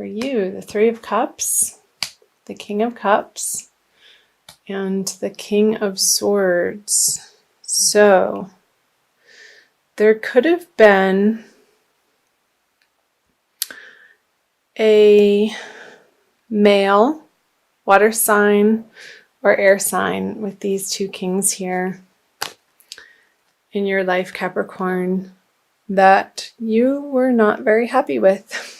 for you, the Three of Cups, the King of Cups, and the King of Swords. So there could have been a male water sign or air sign with these two kings here in your life, Capricorn, that you were not very happy with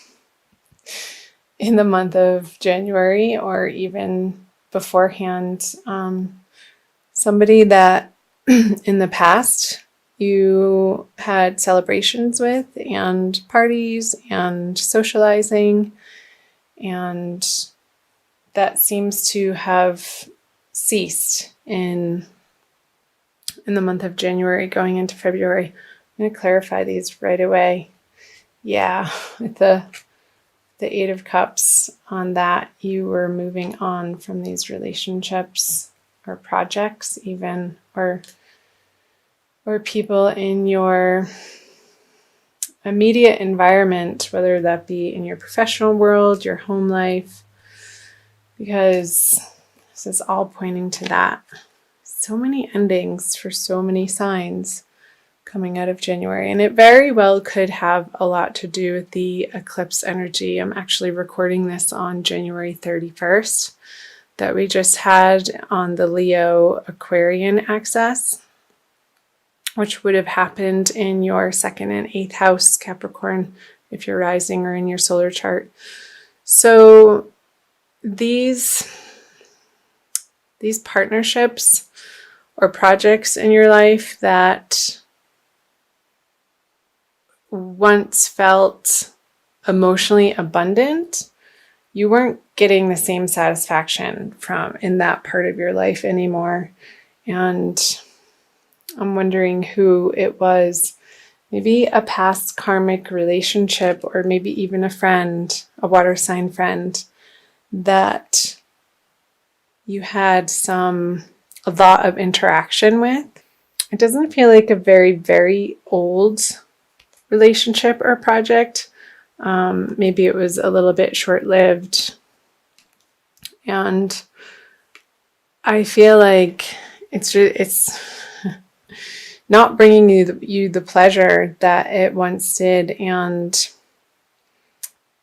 in the month of January or even beforehand. Somebody that in the past you had celebrations with and parties and socializing, and that seems to have ceased in the month of January going into February. I'm going to clarify these right away. Yeah, with the Eight of Cups on that, you were moving on from these relationships or projects even, or people in your immediate environment, whether that be in your professional world, your home life, because this is all pointing to that. So many endings for so many signs coming out of January, and it very well could have a lot to do with the eclipse energy. I'm actually recording this on January 31st that we just had on the Leo Aquarian axis, which would have happened in your 2nd and 8th house, Capricorn, if you're rising or in your solar chart. So these partnerships or projects in your life that once felt emotionally abundant, you weren't getting the same satisfaction from in that part of your life anymore. And I'm wondering who it was. Maybe a past karmic relationship, or maybe even a friend, a water sign friend, that you had a lot of interaction with. It doesn't feel like a very, very old relationship or project. Maybe it was a little bit short-lived. And I feel like it's not bringing you the pleasure that it once did. And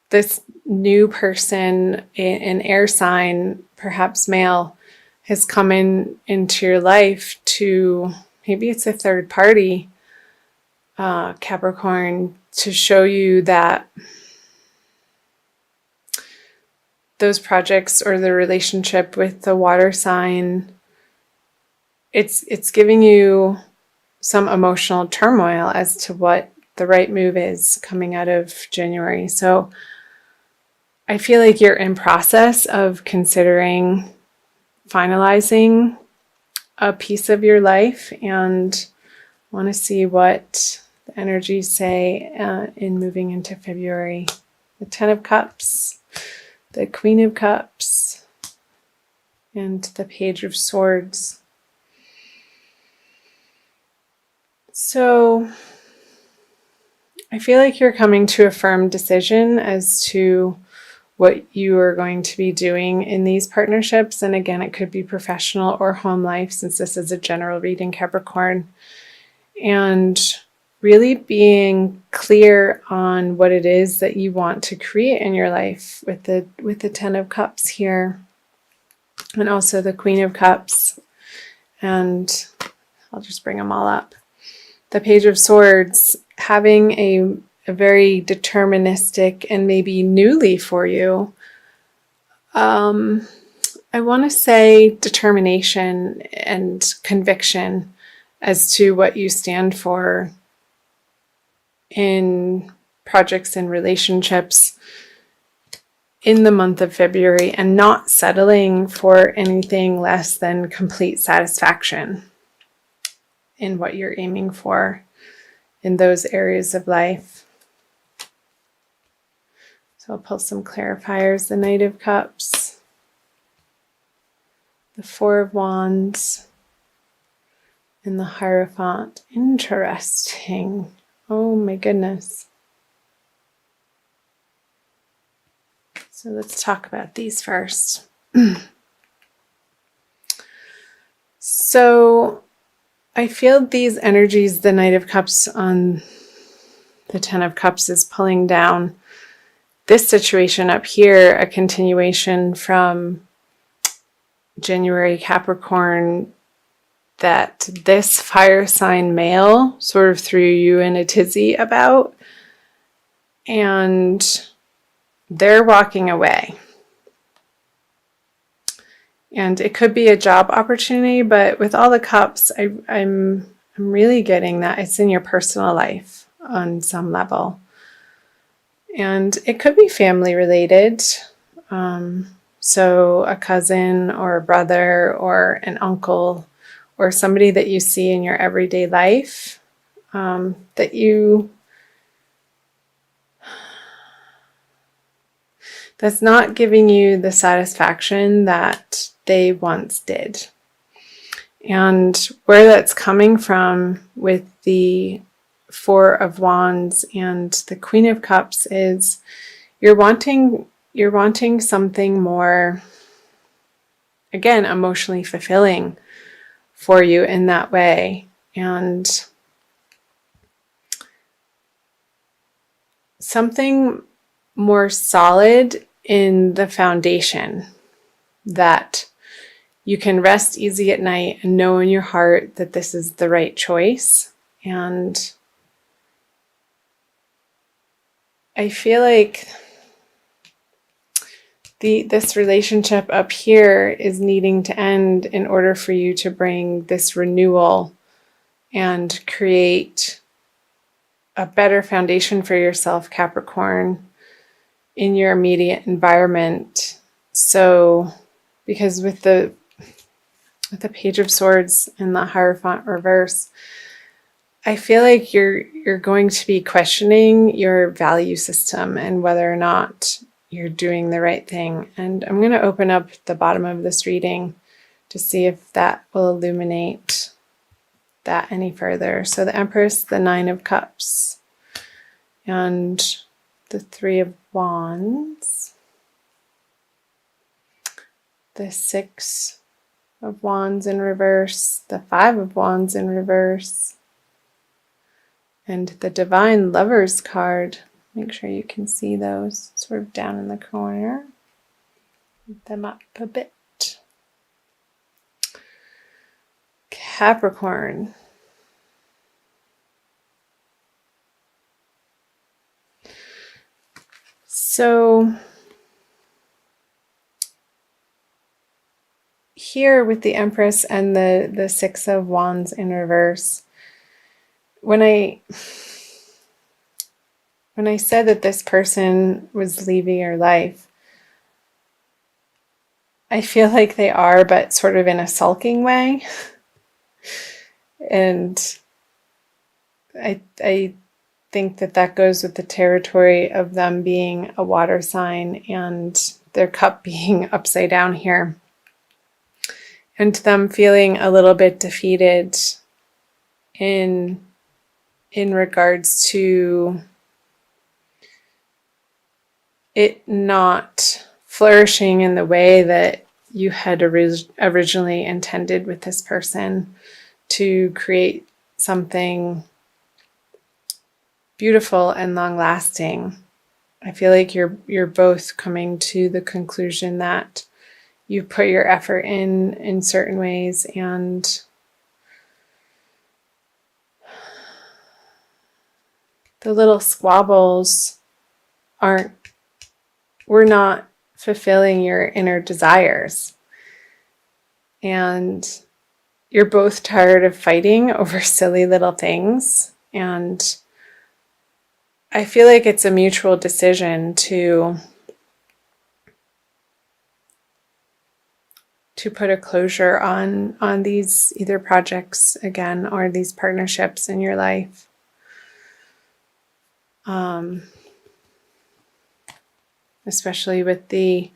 this new person, an air sign, perhaps male, has come into your life to, maybe it's a third party, Capricorn, to show you that those projects or the relationship with the water sign, it's giving you some emotional turmoil as to what the right move is coming out of January. So I feel like you're in process of considering finalizing a piece of your life, and want to see what the energies say in moving into February. The 10 of Cups, the Queen of Cups, and the Page of Swords. So I feel like you're coming to a firm decision as to what you are going to be doing in these partnerships. And again, it could be professional or home life, since this is a general reading, Capricorn. And really being clear on what it is that you want to create in your life with the 10 of Cups here, and also the Queen of Cups. And I'll just bring them all up. The Page of Swords, having a very deterministic and maybe newly for you, I want to say determination and conviction as to what you stand for in projects and relationships in the month of February, and not settling for anything less than complete satisfaction in what you're aiming for in those areas of life. So I'll pull some clarifiers. The Knight of Cups, the Four of Wands, and the Hierophant. Interesting. Oh my goodness. So let's talk about these first. So I feel these energies, the Knight of Cups on the Ten of Cups is pulling down this situation up here, a continuation from January Capricorn, that this fire sign male sort of threw you in a tizzy about, and they're walking away. And it could be a job opportunity, but with all the cups, I'm really getting that it's in your personal life on some level. And it could be family related. So a cousin or a brother or an uncle or somebody that you see in your everyday life, that's not giving you the satisfaction that they once did. And where that's coming from with the Four of Wands and the Queen of Cups is you're wanting something more, again, emotionally fulfilling for you in that way. And something more solid in the foundation that you can rest easy at night and know in your heart that this is the right choice. And I feel like this relationship up here is needing to end in order for you to bring this renewal and create a better foundation for yourself, Capricorn, in your immediate environment. So, because with the Page of Swords and the Hierophant reverse, I feel like you're going to be questioning your value system and whether or not you're doing the right thing. And I'm going to open up the bottom of this reading to see if that will illuminate that any further. So the Empress, the Nine of Cups, and the Three of Wands, the Six of Wands in reverse, the Five of Wands in reverse, and the Divine Lovers card. Make sure you can see those sort of down in the corner. Put them up a bit. Capricorn. So here with the Empress and the Six of Wands in reverse, when I said that this person was leaving your life, I feel like they are, but sort of in a sulking way. And I think that goes with the territory of them being a water sign and their cup being upside down here. And them feeling a little bit defeated in regards to it not flourishing in the way that you had originally intended with this person to create something beautiful and long-lasting. I feel like you're both coming to the conclusion that you put your effort in certain ways, and the little squabbles we're not fulfilling your inner desires. And you're both tired of fighting over silly little things. And I feel like it's a mutual decision to put a closure on these either projects again or these partnerships in your life. Especially with the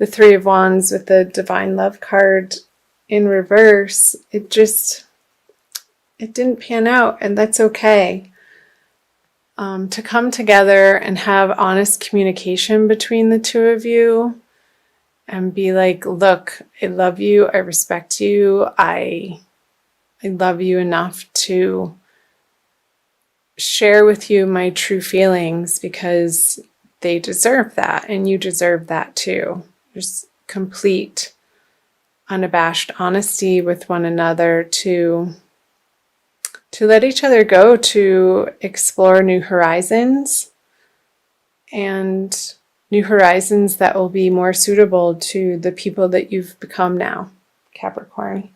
Three of Wands with the Divine Love card in reverse, it didn't pan out, and that's okay. to come together and have honest communication between the two of you and be like, look, I love you, I respect you, I love you enough to share with you my true feelings because they deserve that and you deserve that too. There's complete, unabashed honesty with one another to let each other go to explore new horizons, and new horizons that will be more suitable to the people that you've become now, Capricorn.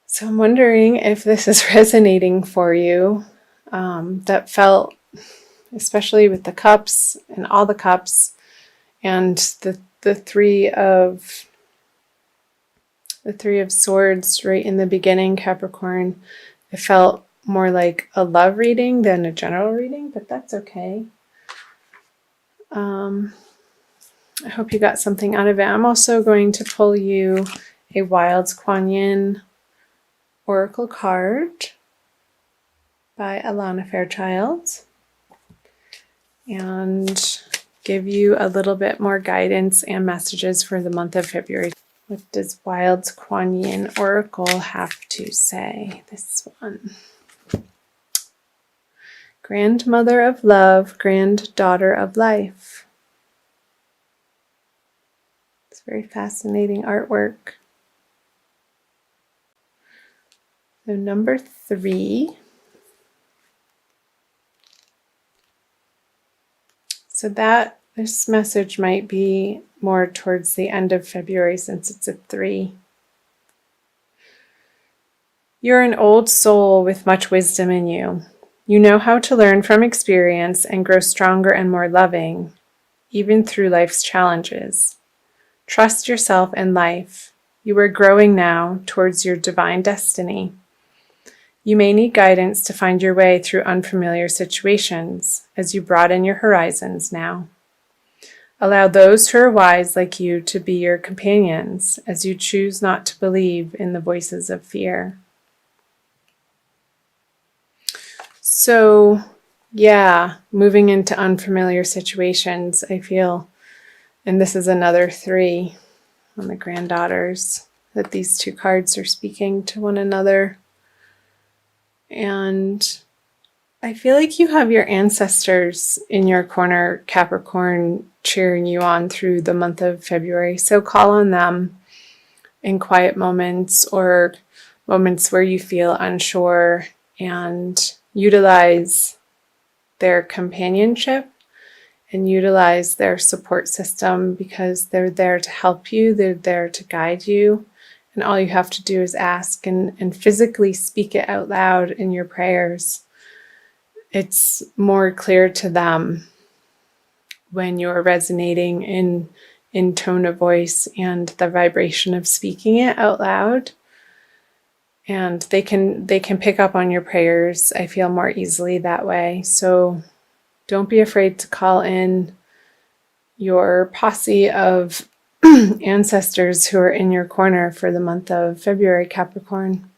So I'm wondering if this is resonating for you. That felt, especially with the cups and all the cups, and the three of swords right in the beginning, Capricorn. It felt more like a love reading than a general reading, but that's okay. I hope you got something out of it. I'm also going to pull you a Wild Kuan Yin Oracle card by Alana Fairchild and give you a little bit more guidance and messages for the month of February. What does Wild Kuan Yin Oracle have to say? This one. Grandmother of love, granddaughter of life. It's very fascinating artwork. So number 3. So this message might be more towards the end of February since it's a 3. You're an old soul with much wisdom in you. You know how to learn from experience and grow stronger and more loving, even through life's challenges. Trust yourself and life. You are growing now towards your divine destiny. You may need guidance to find your way through unfamiliar situations as you broaden your horizons now. Allow those who are wise like you to be your companions as you choose not to believe in the voices of fear. So, yeah, moving into unfamiliar situations, I feel, and this is another 3 on the granddaughters, that these 2 cards are speaking to one another. And I feel like you have your ancestors in your corner, Capricorn, cheering you on through the month of February. So call on them in quiet moments or moments where you feel unsure, and utilize their companionship and utilize their support system because they're there to help you, they're there to guide you. And all you have to do is ask and physically speak it out loud in your prayers. It's more clear to them when you're resonating in tone of voice and the vibration of speaking it out loud. And they can pick up on your prayers, I feel, more easily that way. So don't be afraid to call in your posse of ancestors who are in your corner for the month of February, Capricorn.